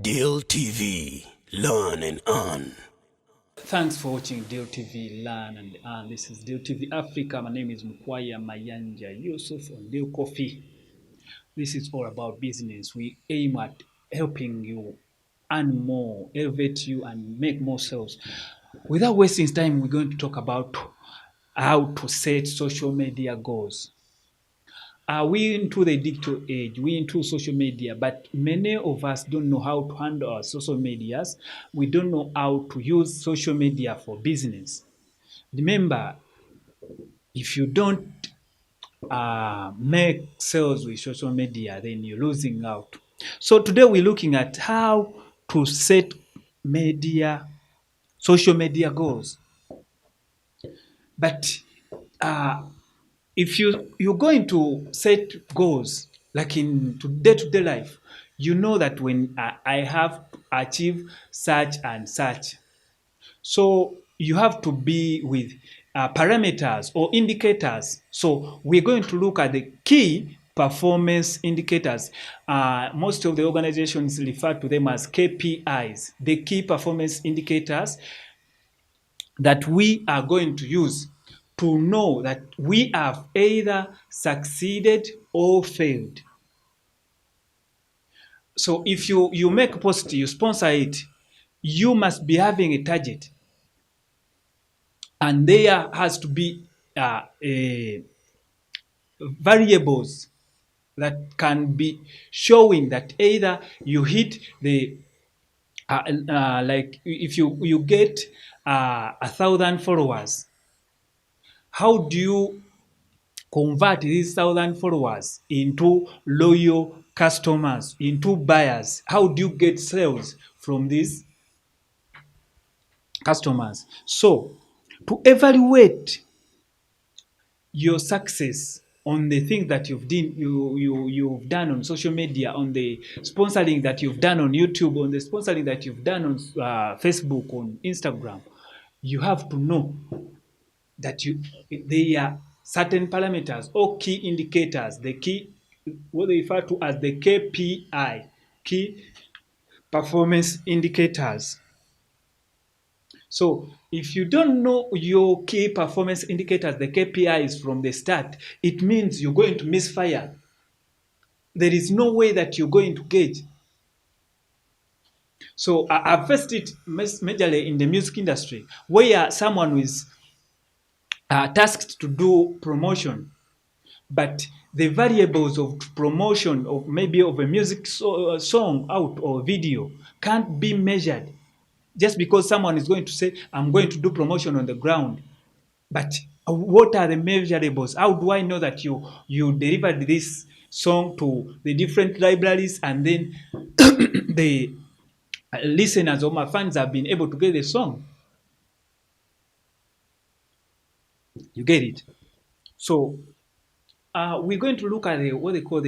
Deal TV, learn and earn. Thanks for watching Deal TV Learn and Earn. This is Deal TV Africa. My name is Mkwaya Mayanja Yusuf on Deal Coffee. This is all about business. We aim at helping you earn more, elevate you, and make more sales. Without wasting time, we're going to talk about how to set social media goals. We into the digital age, we into social media, but many of us don't know how to handle our social medias. We don't know how to use social media for business. Remember, if you don't make sales with social media, then you're losing out. So today we're looking at how to set social media goals. But if you're going to set goals like in day-to-day life, you know that when I have achieved such and such, so you have to be with parameters or indicators. So we're going to look at the key performance indicators. Most of the organizations refer to them as KPIs, the key performance indicators that we are going to use to know that we have either succeeded or failed. So if you make a post, you sponsor it, you must be having a target. And there has to be variables that can be showing that either you hit the like if you get 1,000 followers, how do you convert these 1,000 followers into loyal customers, into buyers? How do you get sales from these customers? So to evaluate your success on the things that you've done on social media, on the sponsoring that you've done on YouTube, on the sponsoring that you've done on Facebook, on Instagram, you have to know that there are certain parameters or key indicators, what they refer to as the KPI, key performance indicators. So if you don't know your key performance indicators, the KPIs from the start, it means you're going to misfire. There is no way that you're going to gauge. So I've faced it majorly in the music industry, where someone is tasked to do promotion, but the variables of promotion of maybe of a music song out or video can't be measured. Just because someone is going to say, I'm going to do promotion on the ground, but what are the measurables? How do I know that you delivered this song to the different libraries and then the listeners or my fans have been able to get the song? You get it? So we're going to look at what they call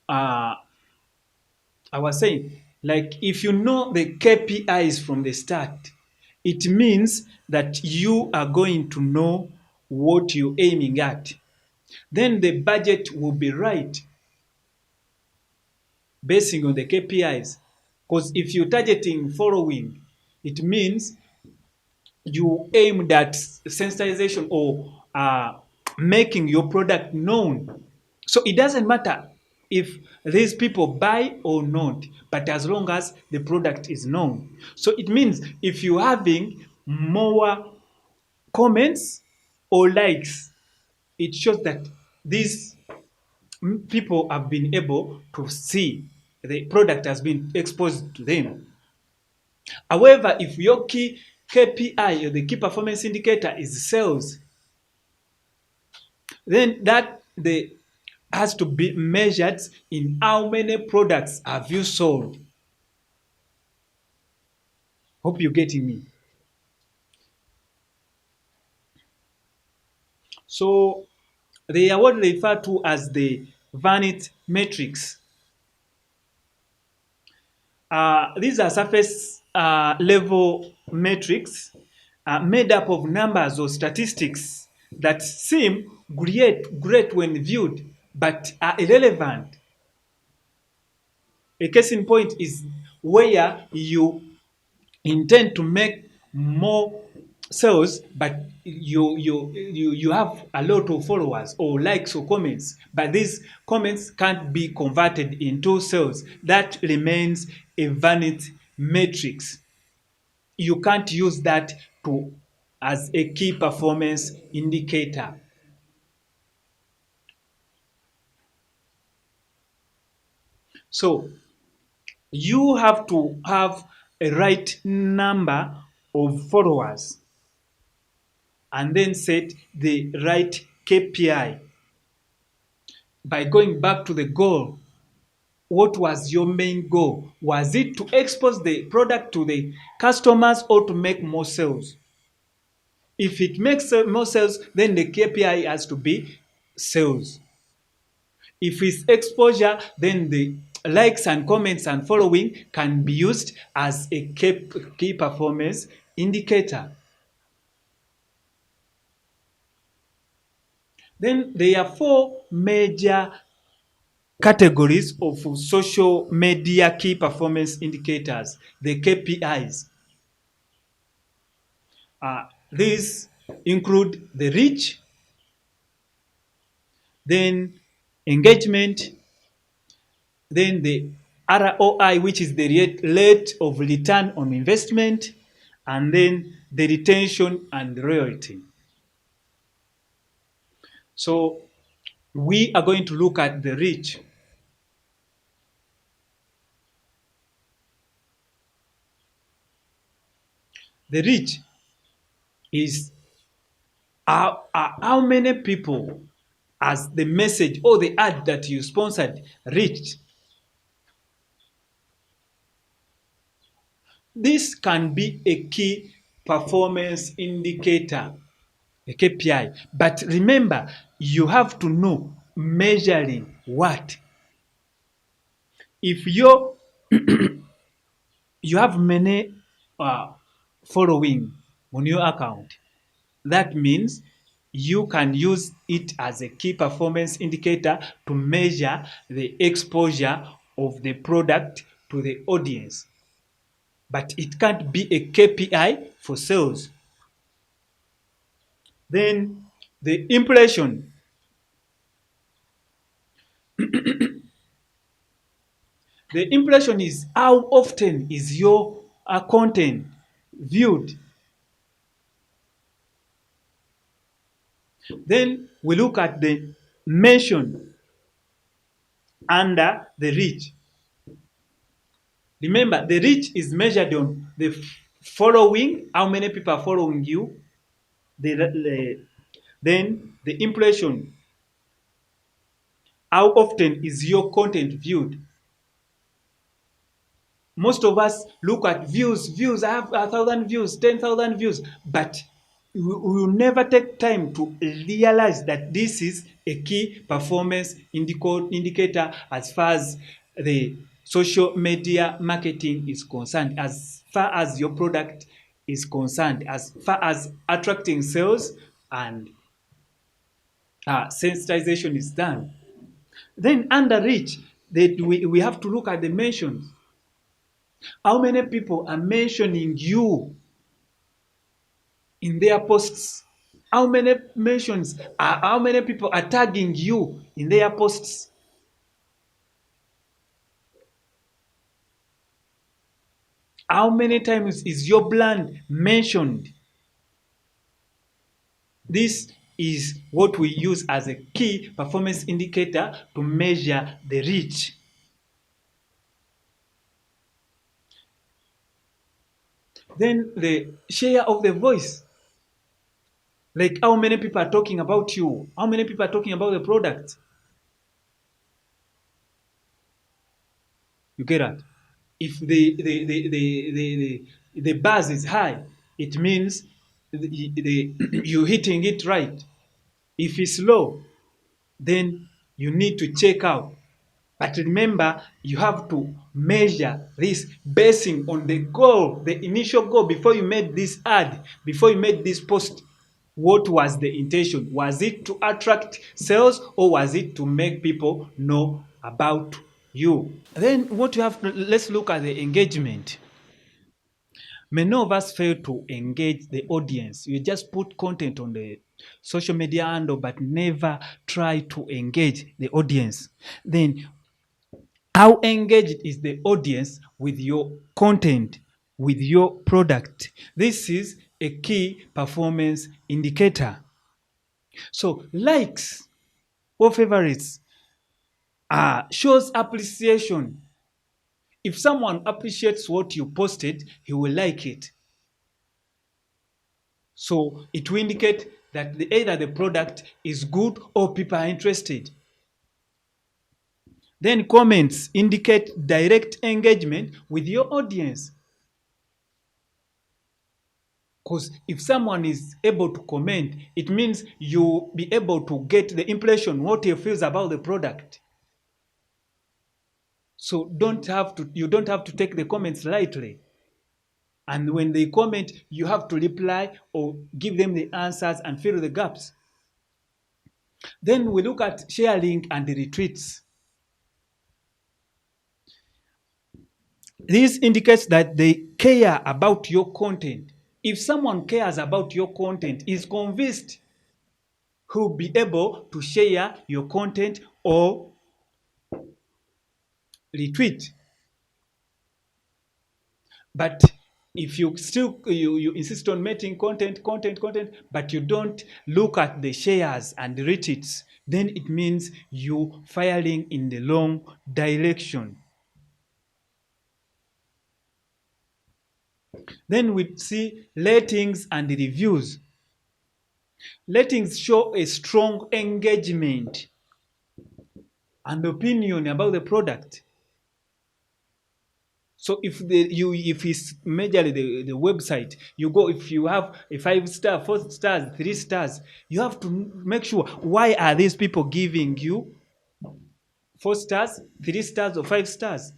I was saying, like if you know the KPIs from the start, it means that you are going to know what you're aiming at. Then the budget will be right basing on the KPIs. Because if you're targeting following, it means you aimed at sensitization or making your product known. So it doesn't matter if these people buy or not, but as long as the product is known. So it means if you're having more comments or likes, it shows that these people have been able to see the product has been exposed to them. However, if your key KPI or the key performance indicator is sales, then that has to be measured in how many products have you sold. Hope you're getting me. So they are what they refer to as the vanity metrics. These are surface level metrics made up of numbers or statistics that seem great when viewed, but are irrelevant A case in point is where you intend to make more sales, but you have a lot of followers or likes or comments, but these comments can't be converted into sales. That remains a vanity matrix. You can't use that to as a key performance indicator. So you have to have a right number of followers and then set the right KPI. By going back to the goal, what was your main goal? Was it to expose the product to the customers or to make more sales? If it makes more sales, then the KPI has to be sales. If it's exposure, then the likes and comments and following can be used as a key performance indicator. Then there are four major categories of social media key performance indicators, the KPIs. These include the reach, then engagement, then the ROI, which is the rate of return on investment, and then the retention and loyalty. So we are going to look at the reach. The reach is how many people as the message or the ad that you sponsored reached. This can be a key performance indicator, a KPI. But remember, you have to know measuring what. If you have many following on your account, that means you can use it as a key performance indicator to measure the exposure of the product to the audience. But it can't be a KPI for sales. Then the impression. The impression is how often is your content viewed. Then we look at the mention under the reach. Remember, the reach is measured on the following, how many people are following you. Then the impression, how often is your content viewed. Most of us look at views. I have 1,000 views, 10,000 views, but we will never take time to realize that this is a key performance indicator as far as the social media marketing is concerned, as far as your product is concerned, as far as attracting sales and sensitization is done. Then under reach, we have to look at the mentions. How many people are mentioning you in their posts? How many mentions how many people are tagging you in their posts? How many times is your brand mentioned? This is what we use as a key performance indicator to measure the reach. Then the share of the voice. Like how many people are talking about you? How many people are talking about the product? You get that? If the buzz is high, it means you're hitting it right. If it's low, then you need to check out. But remember, you have to measure this basing on the goal, the initial goal before you made this ad, before you made this post. What was the intention? Was it to attract sales or was it to make people know about you. Then what you have, let's look at the engagement. Many of us fail to engage the audience. You just put content on the social media handle, but never try to engage the audience. Then, how engaged is the audience with your content, with your product? This is a key performance indicator. So, likes or favorites shows appreciation. If someone appreciates what you posted, he will like it. So it will indicate that either the product is good or people are interested. Then comments indicate direct engagement with your audience. Because if someone is able to comment, it means you'll be able to get the impression what he feels about the product. So you don't have to take the comments lightly. And when they comment, you have to reply or give them the answers and fill the gaps. Then we look at sharing and the retweets. This indicates that they care about your content. If someone cares about your content, is convinced, he'll be able to share your content or retweet. But if you still you insist on making content, but you don't look at the shares and the retweets, then it means you firing in the wrong direction. Then we see ratings and reviews. Ratings show a strong engagement and opinion about the product. So if it's majorly the website, you go, if you have a 5-star, 4 stars, 3 stars, you have to make sure, why are these people giving you 4 stars, 3 stars, or 5 stars?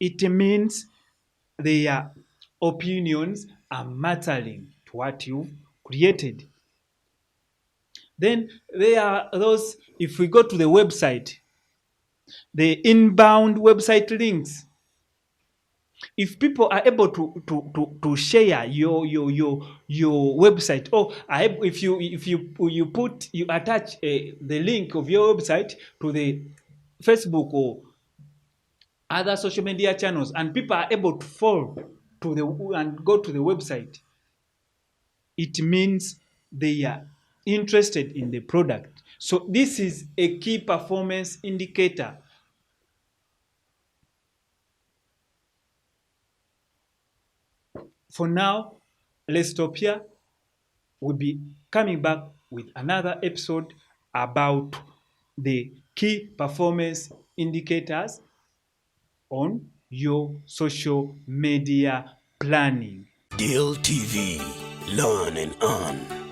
It means their opinions are mattering to what you've created. Then there are those, if we go to the website, the inbound website links. If people are able to share your website, or if you attach the link of your website to the Facebook or other social media channels, and people are able to follow and go to the website, it means they are interested in the product. So this is a key performance indicator. For now, let's stop here. We'll be coming back with another episode about the key performance indicators on your social media planning. Deal TV, learn and earn.